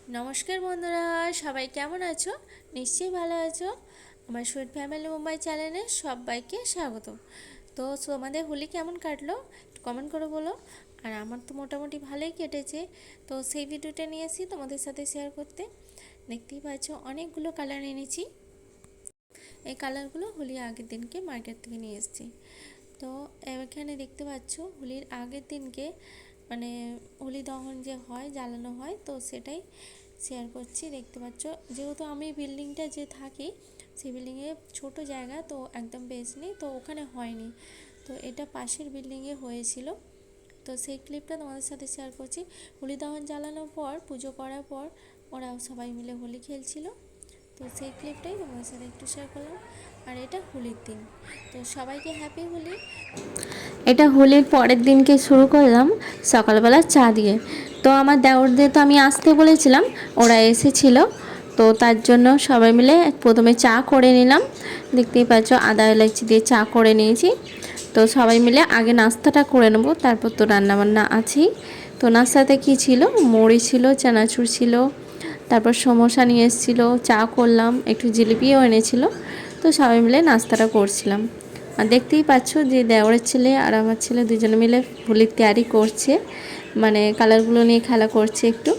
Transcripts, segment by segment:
নমস্কার বন্ধুরা, সবাই কেমন আছো? নিশ্চয়ই ভালো আছো। আমার সুইট ফ্যামিলি মুম্বাই চ্যানেলে সবাইকে স্বাগত। তো তোমাদের হোলি কেমন কাটলো একটু কমেন্ট করে বলো। আর আমার তো মোটামুটি ভালোই কেটেছে। তো সেই ভিডিওটা নিয়েছি তোমাদের সাথে শেয়ার করতে। দেখতেই পাচ্ছ অনেকগুলো কালার এনেছি। এই কালারগুলো হোলির আগের দিনকে মার্কেট থেকে নিয়ে এসেছি। তো এখানে দেখতে পাচ্ছ হোলির আগের দিনকে মানে হোলি দহন যে হয়, জ্বালানো হয়, তো সেটাই শেয়ার করছি। দেখতে পাচ্ছ যেহেতু আমি বিল্ডিংটা যে থাকি সেই বিল্ডিংয়ে ছোট জায়গা, তো একদম বেশ নেই, তো ওখানে হয়নি। তো এটা পাশের বিল্ডিংয়ে হয়েছিল। তো সেই ক্লিপটা তোমাদের সাথে শেয়ার করছি। হোলি দহন জ্বালানোর পর, পুজো করার পর ওরা সবাই মিলে হোলি খেলছিল। তো সেই ক্লিপটাই তোমাদের সাথে একটু শেয়ার করলাম। আর এটা হোলির দিন। তো সবাইকে হ্যাপি হোলি। এটা হোলির পরের দিনকে শুরু করলাম সকালবেলা চা দিয়ে। তো আমার দেওরদের তো আমি আসতে বলেছিলাম, ওরা এসেছিল। তো তার জন্য সবাই মিলে প্রথমে চা করে নিলাম। দেখতেই পাচ্ছ আদা এলাচি দিয়ে চা করে নিয়েছি। তো সবাই মিলে আগে নাস্তাটা করে নেবো, তারপর তো রান্নাবান্না আছেই। তো নাস্তাতে কী ছিল, মুড়ি ছিল, চানাচুর ছিল, তারপর সমোসা নিয়ে এসেছিলো, চা করলাম, একটু জিলিপিও এনেছিল। তো সবাই মিলে নাস্তাটা করছিলাম। আর দেখতেই পাচ্ছ যে দেওরের ছেলে আর আমার ছেলে দুজনে মিলে হোলির তৈরি করছে, মানে কালারগুলো নিয়ে খেলা করছে একটু।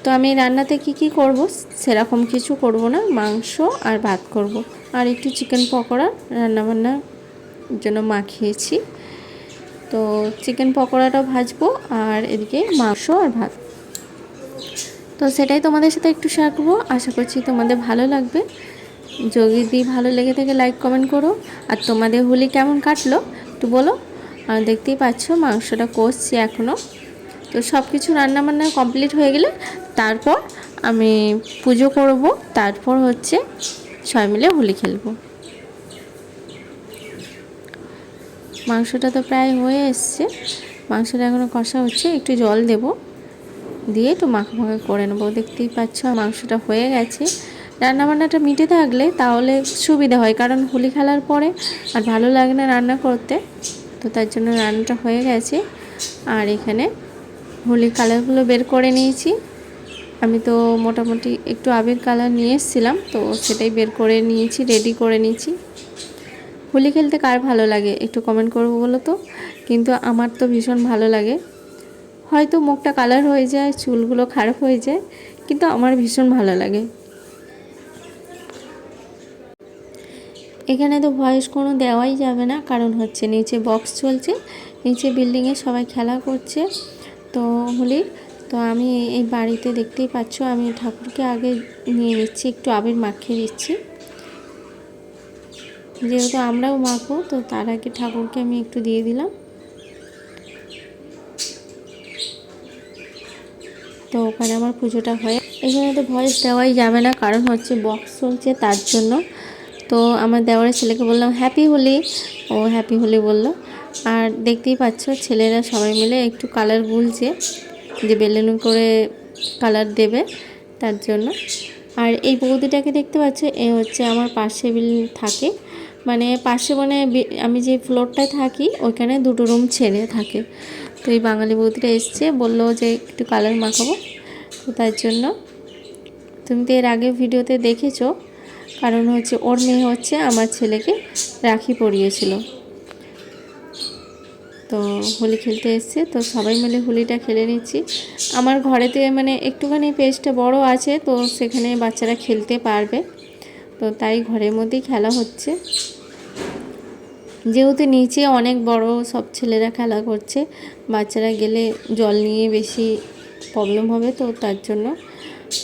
তো আমি রান্নাতে কি করব সেরকম কিছু করব না, মাংস আর ভাত করব। আর একটু চিকেন পকোড়া রান্নাবান্নার জন্য মাখিয়েছি। তো চিকেন পকোড়াটাও ভাজবো আর এদিকে মাংস আর ভাত। তো সেটাই তোমাদের সাথে একটু শেয়ার করবো। আশা করছি তোমাদের ভালো লাগবে। যদি ভালো লেগে থাকে লাইক কমেন্ট করো। আর তোমাদের হোলি কেমন কাটলো একটু বলো। আর দেখতেই পাচ্ছ মাংসটা কষছি এখনও। তো সব কিছু রান্নাবান্না কমপ্লিট হয়ে গেলে তারপর আমি পুজো করব, তারপর হচ্ছে সবাই মিলে হোলি খেলবো। মাংসটা তো প্রায় হয়ে এসছে, মাংসটা এখনও কষা হচ্ছে, একটু জল দেব, দিয়ে একটু মাখা মাখা করে নেবো। দেখতেই পাচ্ছ মাংসটা হয়ে গেছে। রান্নাবান্নাটা মিটে থাকলে তাহলে সুবিধা হয়, কারণ হোলি খেলার পরে আর ভালো লাগে না রান্না করতে। তো তার জন্য রান্নাটা হয়ে গেছে। আর এখানে হোলি কালারগুলো বের করে নিয়েছি। আমি তো মোটামুটি একটু আবির কালার নিয়ে এসেছিলাম, তো সেটাই বের করে নিয়েছি, রেডি করে নিয়েছি। হোলি খেলতে কার ভালো লাগে একটু কমেন্ট করবো বলো তো। কিন্তু আমার তো ভীষণ ভালো লাগে। হয়তো মুখটা কালার হয়ে যায়, চুলগুলো খারাপ হয়ে যায়, কিন্তু আমার ভীষণ ভালো লাগে। এখানে তো ভয়েস কোনো দেওয়াই যাবে না, কারণ হচ্ছে নিচে বক্স চলছে, নিচে বিল্ডিংয়ে সবাই খেলা করছে তো হোলির। তো আমি এই বাড়িতে দেখতেই পাচ্ছ আমি ঠাকুরকে আগে নিয়ে নিচ্ছি, একটু আবির মাখিয়ে দিচ্ছি। যেহেতু আমরাও মাখবো, তো তার আগে ঠাকুরকে আমি একটু দিয়ে দিলাম। তো ওখানে আমার পুজোটা হয়ে, এখানে তো ভয়েস দেওয়াই যাবে না, কারণ হচ্ছে বক্স চলছে তার জন্য। তো আমার দেওয়ারের ছেলেকে বললাম হ্যাপি হোলি, ও হ্যাপি হোলি বললো। আর দেখতেই পাচ্ছ ছেলেরা সবাই মিলে একটু কালার গুলছে, যে বেলুন করে কালার দেবে তার জন্য। আর এই বৌদিটাকে দেখতে পাচ্ছ, এ হচ্ছে আমার পাশে থাকে, মানে পাশে মানে আমি যে ফ্লোরটায় থাকি ওইখানে দুটো রুম ছেড়ে থাকে। তো এই বাঙালি বৌদিটা এসছে, বললো যে একটু কালার মাখাবো। তো তার জন্য তুমি তো এর আগে ভিডিওতে দেখেছো, কারণ হচ্ছে ওর মেয়ে হচ্ছে আমার ছেলেকে রাখি পরিয়েছিল। তো হোলি খেলতে এসছে, তো সবাই মিলে হোলিটা খেলে নিচ্ছি। আমার ঘরেতে মানে একটুখানি পেজটা বড় আছে, তো সেখানে বাচ্চারা খেলতে পারবে, তো তাই ঘরের মধ্যেই খেলা হচ্ছে। যেহেতু নিচে অনেক বড়, সব ছেলেরা খেলা করছে, বাচ্চারা গেলে জল নিয়ে বেশি প্রবলেম হবে, তো তার জন্য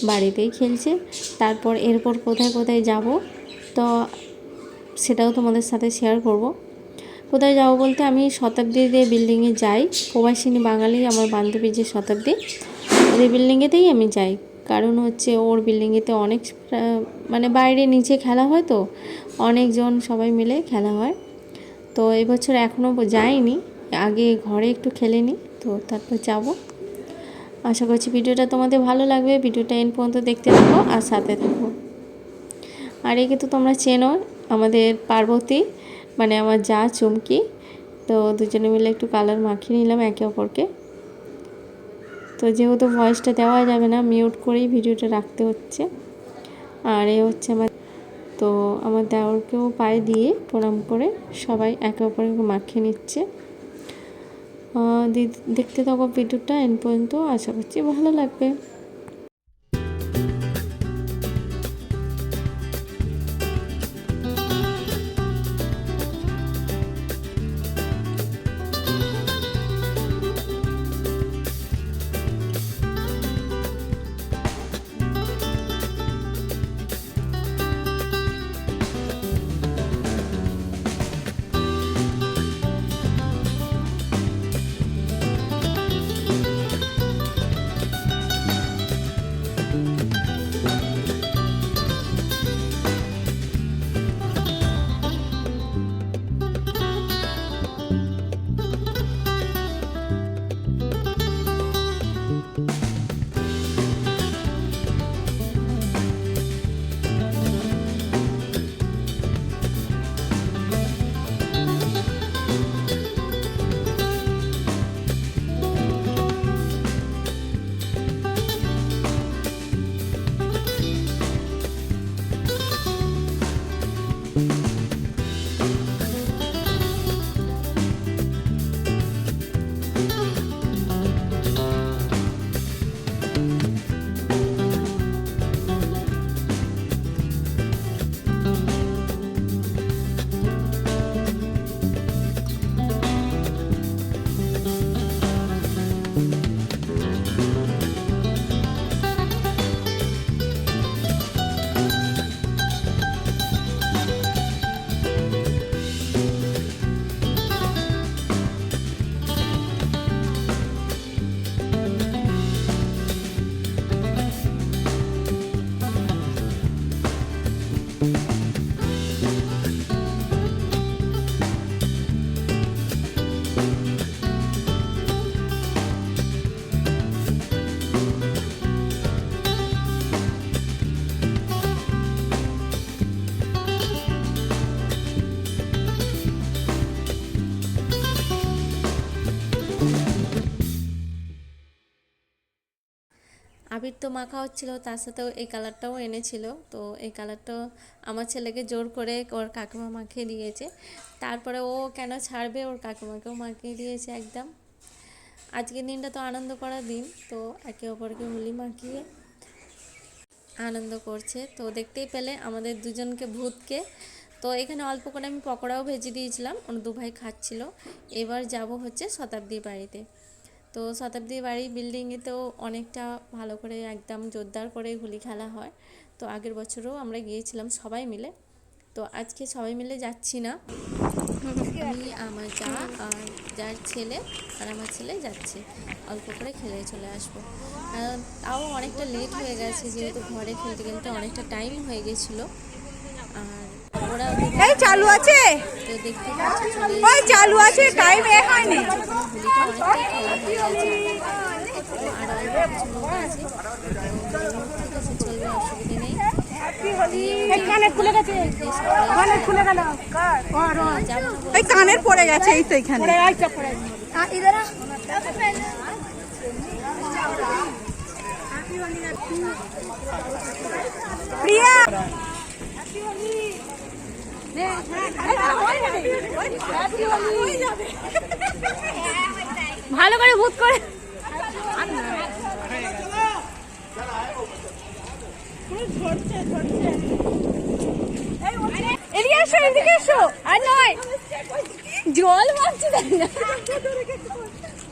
বাড়িতেই খেলছে। তারপর এরপর কোথায় কোথায় যাব, তো সেটাও তোমাদের সাথে শেয়ার করব। কোথায় যাব বলতে আমি শতাব্দীতে বিল্ডিংয়ে যাই, প্রবাসিনী বাঙালি আমার বান্ধবী যে শতাব্দী, ওদের বিল্ডিংয়েতেই আমি যাই। কারণ হচ্ছে ওর বিল্ডিংয়েতে অনেক মানে বাইরে নিচে খেলা হয়, তো অনেকজন সবাই মিলে খেলা হয়। তো এবছর এখনও যাইনি, আগে ঘরে একটু খেলে নিই, তো তারপর যাব। আশা করছি ভিডিওটা তোমাদের ভালো লাগবে। ভিডিওটা এন্ড পর্যন্ত দেখতে থাকো আর সাথে থাকো। আর একে তো তোমরা চেনো, আমাদের পার্বতী, মানে আমার যা চুমকি। তো দুজনে মিলে একটু কালার মাখিয়ে নিলাম একে অপরকে। তো যেহেতু ভয়েসটা দেওয়া যাবে না, মিউট করেই ভিডিওটা রাখতে হচ্ছে। আর এ হচ্ছে তো আমার দেওরকেও পায়ে দিয়ে প্রণাম করে সবাই একে অপরকে মাখিয়ে নিচ্ছে। দেখতে থাকো ভিডিওটা এন্ড পর্যন্ত, আশা করছি ভালো লাগবে। আবির তো মাখা হচ্ছিল, তার সাথেও এই কালারটাও এনেছিল। তো এই কালারটাও আমার ছেলেকে জোর করে ওর কাকিমা মাখিয়ে দিয়েছে। তারপরে ও কেন ছাড়বে, ওর কাকিমাকেও মাখিয়ে দিয়েছে একদম। আজকের দিনটা তো আনন্দ করার দিন, তো একে অপরকে হোলি মাখিয়ে আনন্দ করছে। তো দেখতেই পেলে আমাদের দুজনকে ভূতকে। তো এখানে অল্প করে আমি পকোড়াও ভেজে দিয়েছিলাম, ওর দু ভাই খাচ্ছিল। এবার যাব হচ্ছে শতাব্দী বাড়িতে। তো শতাব্দী বাড়ি বিল্ডিংয়েতেও অনেকটা ভালো করে একদম জোরদার করে হোলি খেলা হয়। তো আগের বছরও আমরা গিয়েছিলাম সবাই মিলে। তো আজকে সবাই মিলে যাচ্ছি না, আমি আমার যা আর যার ছেলে আর আমার ছেলে যাচ্ছে, অল্প করে খেলে চলে আসবো। তাও অনেকটা লেট হয়ে গেছে, যেহেতু ঘরে খেলতে খেলতে অনেকটা টাইম হয়ে গেছিলো। আর ওরা চালু আছে, তো দেখতে পাচ্ছি ওই চালু আছে, টাইম হয়নি। হোলিটা অনেকটাই খেলা হয়ে গেছে। তো আর অল্প কিছু লোক আছে, ঠিক আছে চলবে, অসুবিধা নেই। কানের পড়ে গেছে, এই তো এখানে প্রিয়া ভালো করে ভূত করে এদিকে এসো, এদিকে এসো। আর নয় জল মারছি, তাই না?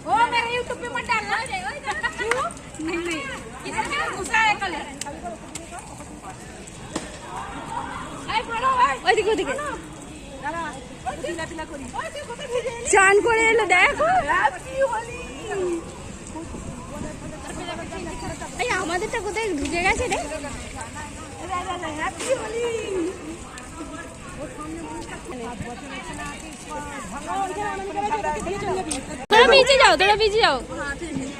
ও মেরে ইউটিউব पे मत डालना। क्यों? नहीं इधर मेरा गुस्सा है कल। এই প্রণো ভাই, ওইদিকে ওইদিকে দাঁড়া, ওই পিলা পিলা করি। ওই তুই কোথায় ভিজে এলি? চান করে এলো, দেখো হ্যাপি হোলি। এই আমাদেরটা কোথায় ঢুকে গেছে রে? হ্যাপি হোলি। তোরা ভিজে যাও, তোরা ভিজে যাও।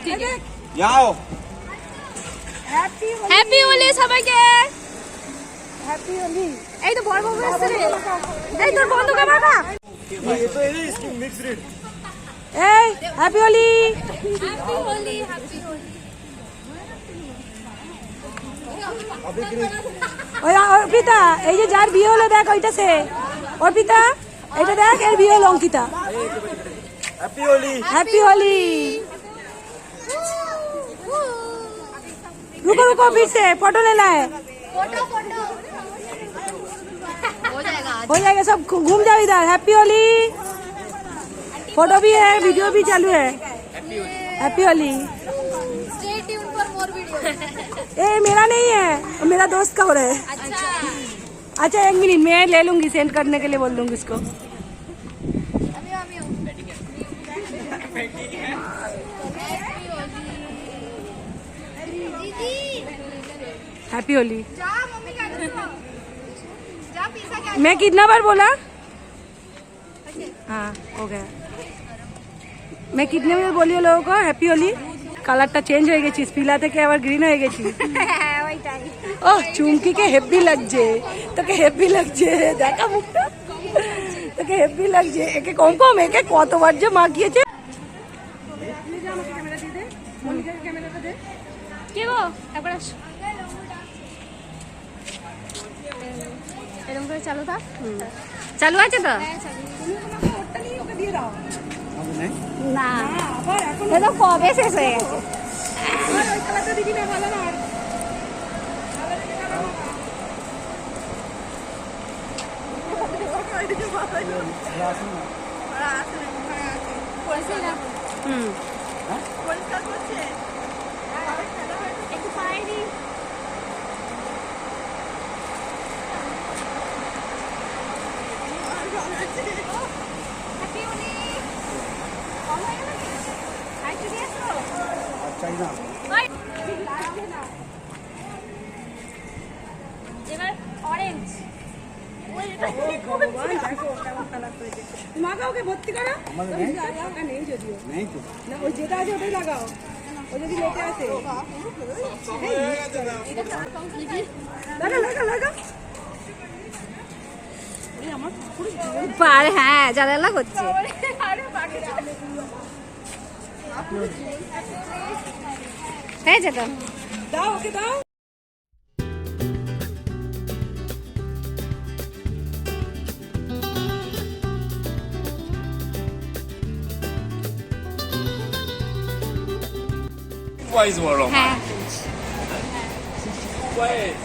ঠিক আছে যাও। হ্যাপি হোলি সবাইকে, হ্যাপি হোলি। এই তো বড় বাবু এসেছে রে, এই তোর বন্ধু কে মাখা। এই তো এই স্কিন মিক্স রেড। এই happy Holi, happy Holi, happy Holi. ওই অর্পিতা, এই যে যার বিয়ে হলো দেখ, ওইটা সে অর্পিতা, এটা দেখ, এর বিয়ে হলো অঙ্কিতা। हैप्पी होली। हैप्पी होली। रुको रुको, फिर से फोटो लेना है। हो जाएगा सब, घूम जाओ इधर। हैप्पी होली। फोटो भी है, वीडियो भी चालू है। हैप्पी होली। ए मेरा नहीं है, मेरा दोस्त का हो रहा है। अच्छा 1 मिनट, मैं ले लूंगी, सेंड करने के लिए बोल दूंगी इसको। हैप्पी होली। मैं कितना बार बोला? हाँ हो गया। मैं कितने बार बोली लोगों को हैप्पी होली? কালারটা চেঞ্জ হয়ে গেছিস, পিলা থেকে আবার গ্রিন হয়ে গেছিস। ও চুমকিকে হেভি লাগছে, তোকে হেভি লাগছে, দেখা মুখটা, তোকে হেভি লাগছে। একে কম কম, একে কতবার যে মাখিয়েছে। কে গো একবার আসো, এরকম করে চালু থাক। চালু আছে তো? না এটা কবে শেষ হয়ে গেছে। একটু পাইনি। এবার অরেঞ্জ মাগাও, ওকে ভর্তি করো। নেই যদিও, না ওই যেটা আছে ওটাই লাগাও, ও যদি লেটে আসে। লাগা লাগা লাগা। পার, হ্যাঁ জানালা করছে। হয়ে যেত। দাও ওকে দাও। Wise world. হ্যাঁ Wise.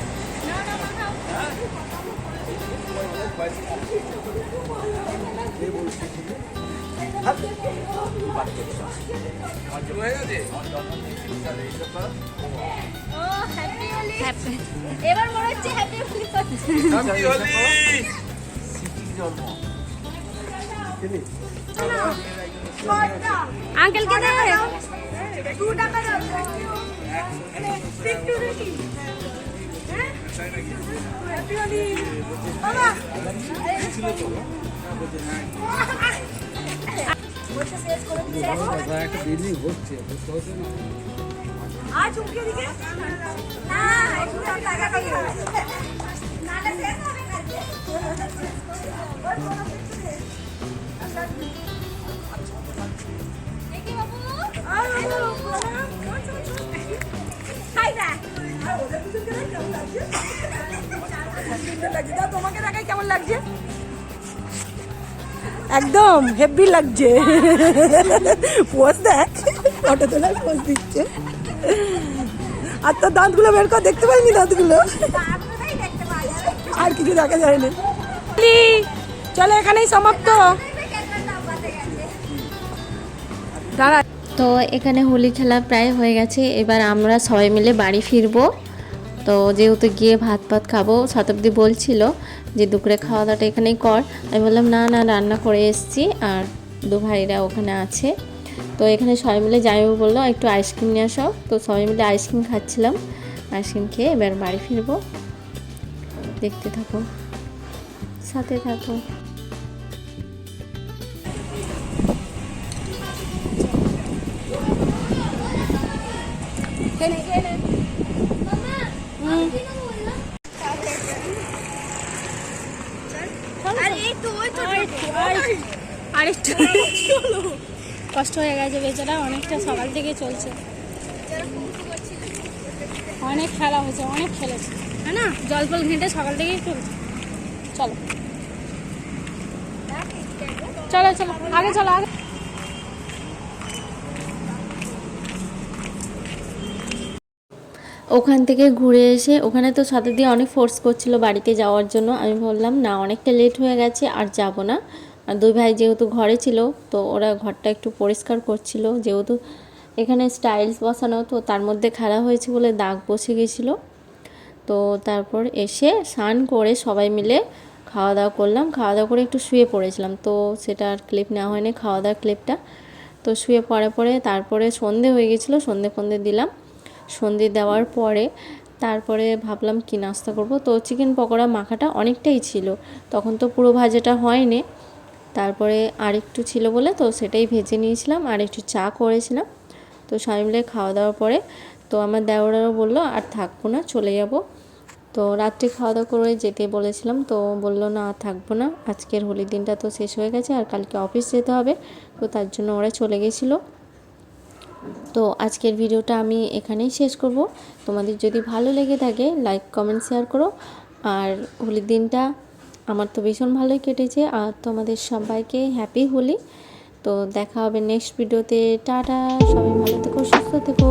এবার মনে হচ্ছে হ্যাপি হোলি। Happy Holi. আঙ্কেলকে দে। একটা বিল্ডিং হচ্ছে, বুঝতে হচ্ছে না। আর চুমকি দিকে না, একটু লাগা লাগা। নালে শেষ হবে না। দেখি বাবু। তোমাকে দেখাই কেমন লাগছে? একদম হেভি লাগছে। পোজ দেখ, ফটো তোলার পোজ দিচ্ছে। আর তোর দাঁতগুলো বের কর, দেখতে পাইনি দাঁতগুলো, আর কিছু দেখা যায়নি। চলো এখানেই সমাপ্ত। দাঁড়া। তো এখানে হোলি খেলা প্রায় হয়ে গেছে, এবার আমরা সবাই মিলে বাড়ি ফিরবো। তো যেহেতু গিয়ে ভাত খাবো, শতাব্দী বলছিল যে দুপুরে খাওয়া দাওয়াটা এখানেই কর। আমি বললাম না না, রান্না করে এসেছি, আর দু ভাইরা ওখানে আছে। তো এখানে সবাই মিলে জামাইবাবু বললো একটু আইসক্রিম নিয়ে আসো, তো সবাই মিলে আইসক্রিম খাচ্ছিলাম। আইসক্রিম খেয়ে এবার বাড়ি ফিরবো। দেখতে থাকো, সাথে থাকো। আর একটু কষ্ট হয়ে গেছে বেচারা, অনেকটা সকাল থেকে চলছে। অনেক খেলা হয়েছে, অনেক খেলেছে, হ্যাঁ না? জল ফল ঘেঁটে সকাল থেকেই চলছে। চলো চলো চলো আগে চলো আগে। ওখান থেকে ঘুরে এসে ওখানে তো সাথে দিয়ে অনেক ফোর্স করছিল বাড়িতে যাওয়ার জন্য। আমি বললাম না, অনেকটা লেট হয়ে গেছে, আর যাব না। আর দুই ভাই যেহেতু ঘরে ছিল, তো ওরা ঘরটা একটু পরিষ্কার করছিল, যেহেতু এখানে স্টাইলস বসানো, তো তার মধ্যে খারাপ হয়েছে বলে দাগ বসে গেছিলো। তো তারপর এসে স্নান করে সবাই মিলে খাওয়া দাওয়া করলাম। খাওয়া দাওয়া করে একটু শুয়ে পড়েছিলাম, তো সেটা আর ক্লিপ নেওয়া হয়নি, খাওয়া দাওয়ার ক্লিপটা। তো শুয়ে পড়ার পরে তারপরে সন্ধে হয়ে গেছিলো, সন্ধে দিলাম। সন্ধে দেওয়ার পরে তারপরে ভাবলাম কি নাস্তা করব। তো চিকেন পকোড়া মাখাটা অনেকটাই ছিল, তখন তো পুরো ভাজাটা হয়নি। তারপরে আরেকটু ছিল বলে তো সেটাই ভেজে নিয়েছিলাম, আর একটু চা করেছিলাম। তো সবাই মিলে খাওয়া দাওয়ার পরে তো আমার দেওরাও বললো আর থাকবো না, চলে যাব। তো রাত্রে খাওয়া দাওয়া করে যেতে বলেছিলাম, তো বললো না থাকবো না, আজকের হোলির দিনটা তো শেষ হয়ে গেছে, আর কালকে অফিস যেতে হবে, তো তার জন্য ওরা চলে গেছিলো। তো আজকের ভিডিওটা আমি এখানেই শেষ করব। তোমাদের যদি ভালো লেগে থাকে লাইক কমেন্ট শেয়ার করো। আর হোলির দিনটা আমার তো ভীষণ ভালোই কেটেছে, আর তোমাদের সবাইকে হ্যাপি হোলি। তো দেখা হবে নেক্সট ভিডিওতে। টাটা, সবাই ভালো থেকো, সুস্থ থেকো।